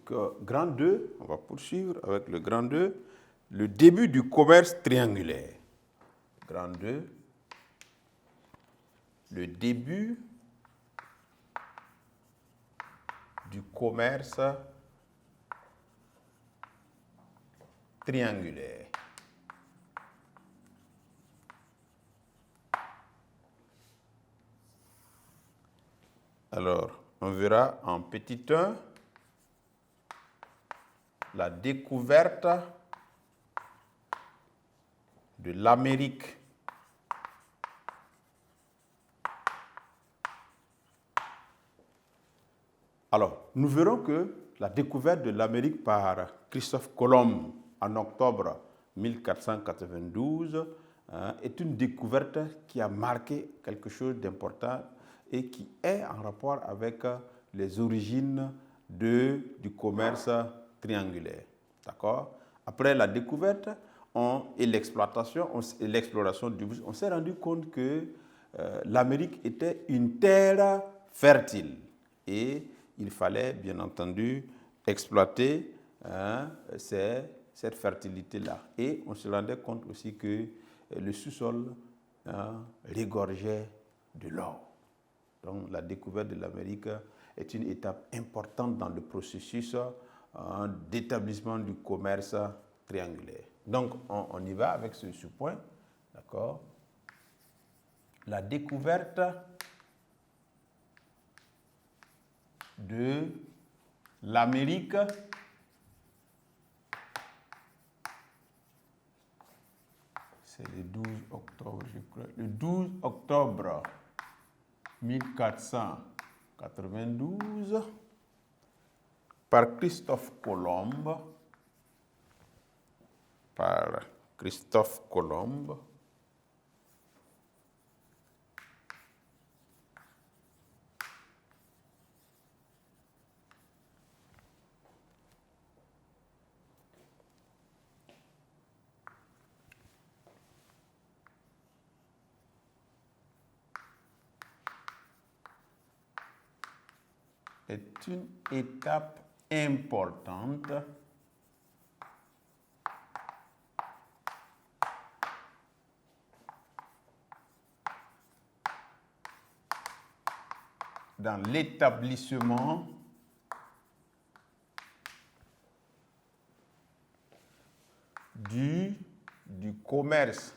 grand 2, on va poursuivre avec le grand 2, le début du commerce triangulaire. Grand 2, le début du commerce triangulaire. Alors, on verra en petit 1 la découverte de l'Amérique. Alors, nous verrons que la découverte de l'Amérique par Christophe Colomb en octobre 1492 est une découverte qui a marqué quelque chose d'important et qui est en rapport avec les origines du commerce triangulaire. D'accord? Après la découverte et l'exploration, on s'est rendu compte que l'Amérique était une terre fertile et il fallait bien entendu exploiter cette fertilité-là. Et on se rendait compte aussi que le sous-sol regorgeait de l'or. Donc la découverte de l'Amérique est une étape importante dans le processus d'établissement du commerce triangulaire. Donc on y va avec ce point, d'accord? La découverte de l'Amérique c'est le 12 octobre, je crois. Le 12 octobre 1492 par Christophe Colomb. Est une étape importante dans l'établissement du commerce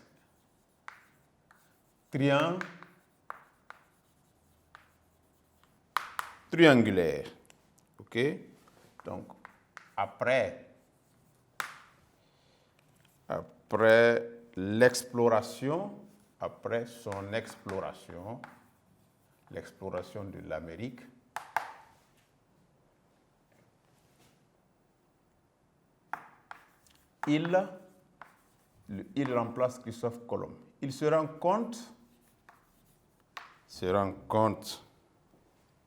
triangulaire. OK? Donc, après l'exploration, après son exploration, l'exploration de l'Amérique, il remplace Christophe Colomb. Il se rend compte,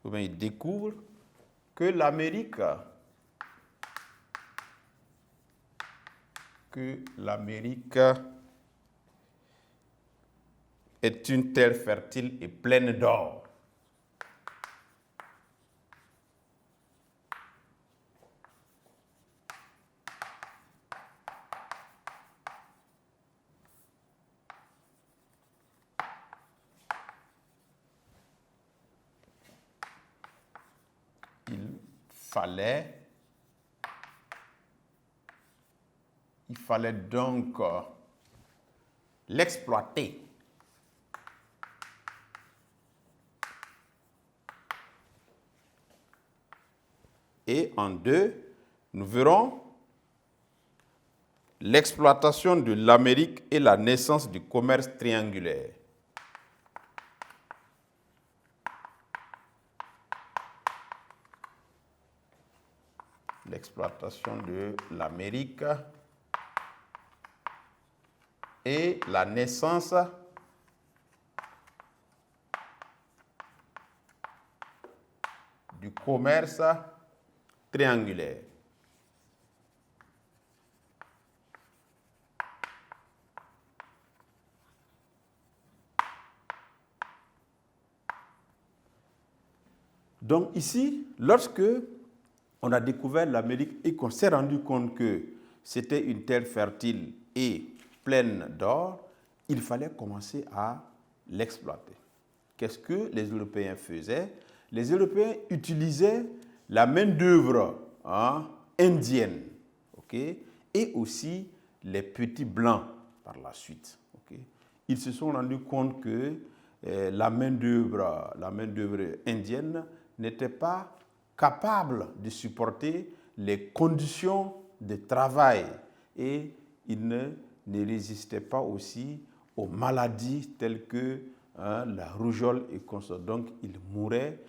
ou bien il découvre que l'Amérique est une terre fertile et pleine d'or. Il fallait donc l'exploiter. Et en 2, nous verrons l'exploitation de l'Amérique et la naissance du commerce triangulaire. L'exploitation de l'Amérique et la naissance du commerce triangulaire. Donc ici, lorsque on a découvert l'Amérique et qu'on s'est rendu compte que c'était une terre fertile et pleine d'or, il fallait commencer à l'exploiter. Qu'est-ce que les Européens faisaient? Les Européens utilisaient la main-d'œuvre indienne, et aussi les petits blancs par la suite. Ils se sont rendus compte que la main-d'œuvre indienne n'était pas capable de supporter les conditions de travail et ils ne résistaient pas aussi aux maladies telles que la rougeole et consorts. Donc, ils mouraient,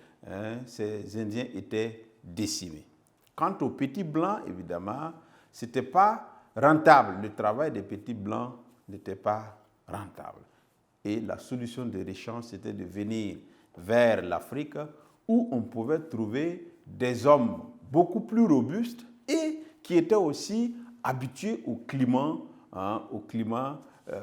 ces Indiens étaient décimés. Quant aux petits blancs, évidemment, ce n'était pas rentable. Le travail des petits blancs n'était pas rentable. Et la solution de rechange, c'était de venir vers l'Afrique où on pouvait trouver des hommes beaucoup plus robustes et qui étaient aussi habitués au climat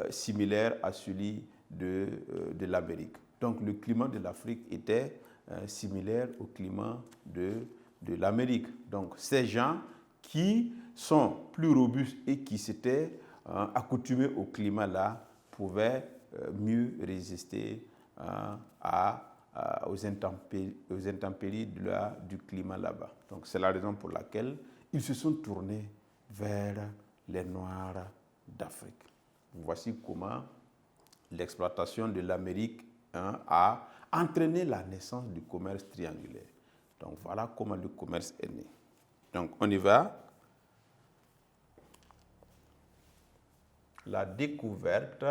similaire à celui de l'Amérique. Donc le climat de l'Afrique était similaire au climat de l'Amérique. Donc ces gens qui sont plus robustes et qui s'étaient accoutumés au climat-là pouvaient mieux résister aux intempéries du climat là-bas. Donc c'est la raison pour laquelle ils se sont tournés vers les Noirs d'Afrique. Voici comment l'exploitation de l'Amérique a entraîné la naissance du commerce triangulaire. Donc voilà comment le commerce est né. Donc on y va. La découverte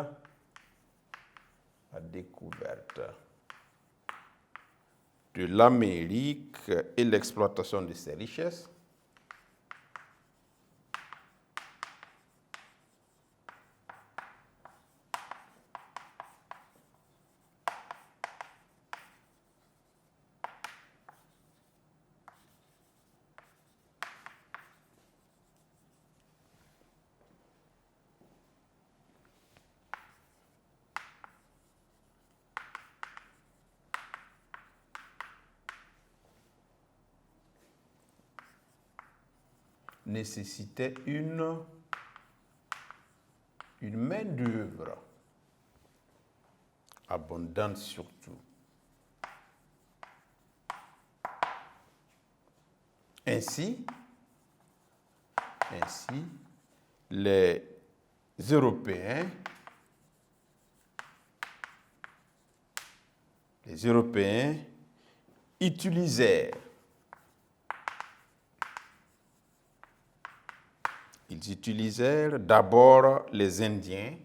de l'Amérique et l'exploitation de ses richesses nécessitait une main-d'œuvre abondante surtout. Ainsi, les Européens utilisèrent d'abord les Indiens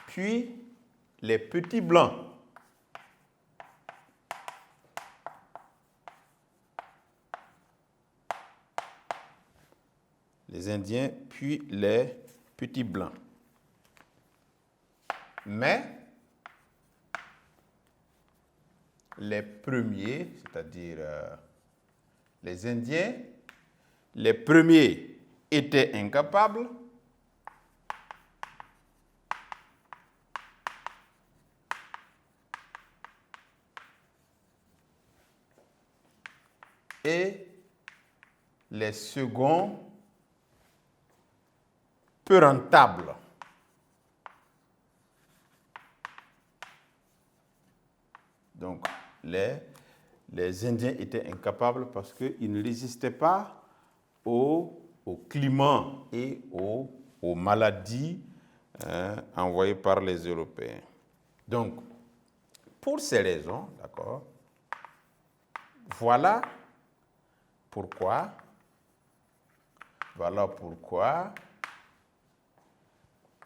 puis les petits blancs. Les Indiens puis les petits blancs. Mais les premiers, c'est-à-dire les Indiens, les premiers étaient incapables et les seconds peu rentables. Donc, les Indiens étaient incapables parce qu'ils ne résistaient pas au climat et aux maladies envoyées par les Européens. Donc, pour ces raisons, d'accord, voilà pourquoi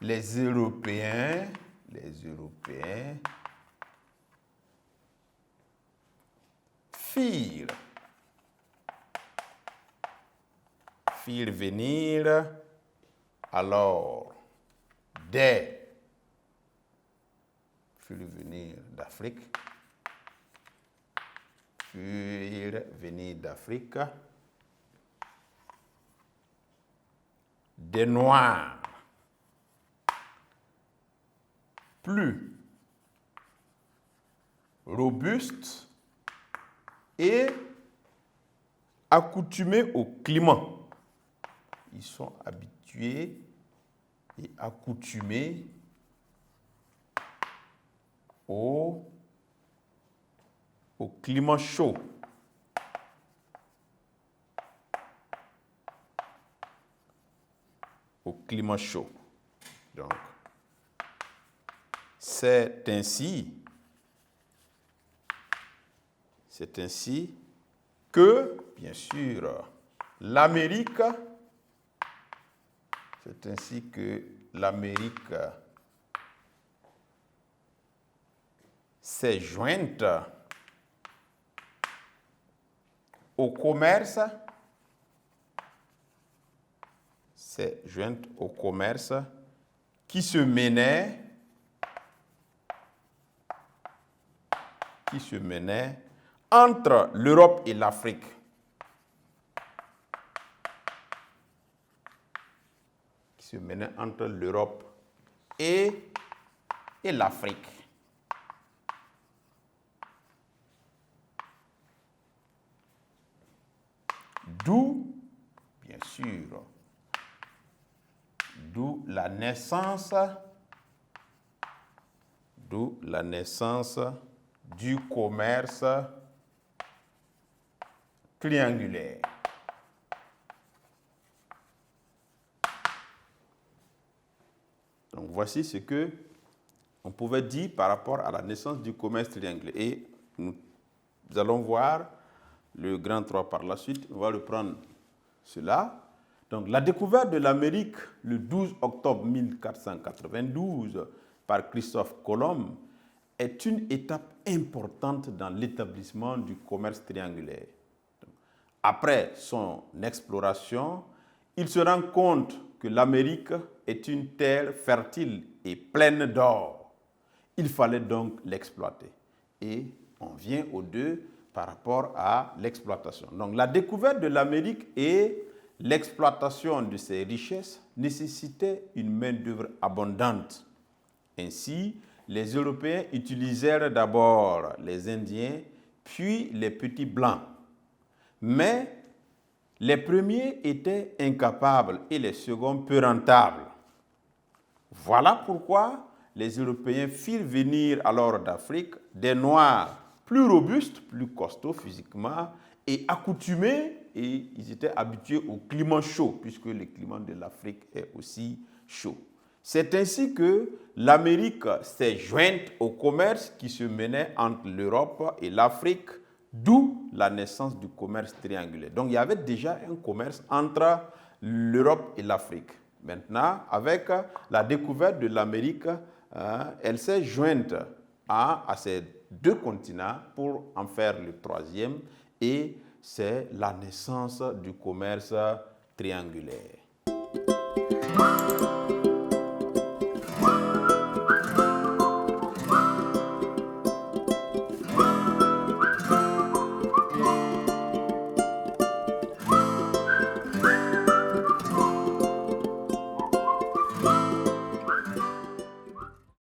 les Européens firent venir alors d'Afrique des Noirs plus robustes et accoutumés au climat. Ils sont habitués et accoutumés au climat chaud. Au climat chaud. Donc, c'est ainsi que, bien sûr, l'Amérique s'est jointe au commerce qui se menait entre l'Europe et l'Afrique. D'où, bien sûr, la naissance du commerce triangulaire. Donc voici ce que on pouvait dire par rapport à la naissance du commerce triangulaire. Et nous allons voir le grand 3 par la suite. On va reprendre cela. Donc la découverte de l'Amérique le 12 octobre 1492 par Christophe Colomb est une étape importante dans l'établissement du commerce triangulaire. Après son exploration, il se rend compte que l'Amérique est une terre fertile et pleine d'or. Il fallait donc l'exploiter. Et on vient aux deux par rapport à l'exploitation. Donc la découverte de l'Amérique et l'exploitation de ses richesses nécessitaient une main-d'œuvre abondante. Ainsi, les Européens utilisèrent d'abord les Indiens, puis les petits Blancs. Mais les premiers étaient incapables et les seconds peu rentables. Voilà pourquoi les Européens firent venir alors d'Afrique des Noirs plus robustes, plus costauds physiquement et accoutumés, et ils étaient habitués au climat chaud, puisque le climat de l'Afrique est aussi chaud. C'est ainsi que l'Amérique s'est jointe au commerce qui se menait entre l'Europe et l'Afrique, d'où la naissance du commerce triangulaire. Donc il y avait déjà un commerce entre l'Europe et l'Afrique. Maintenant, avec la découverte de l'Amérique, elle s'est jointe à ces deux continents pour en faire le troisième, et c'est la naissance du commerce triangulaire.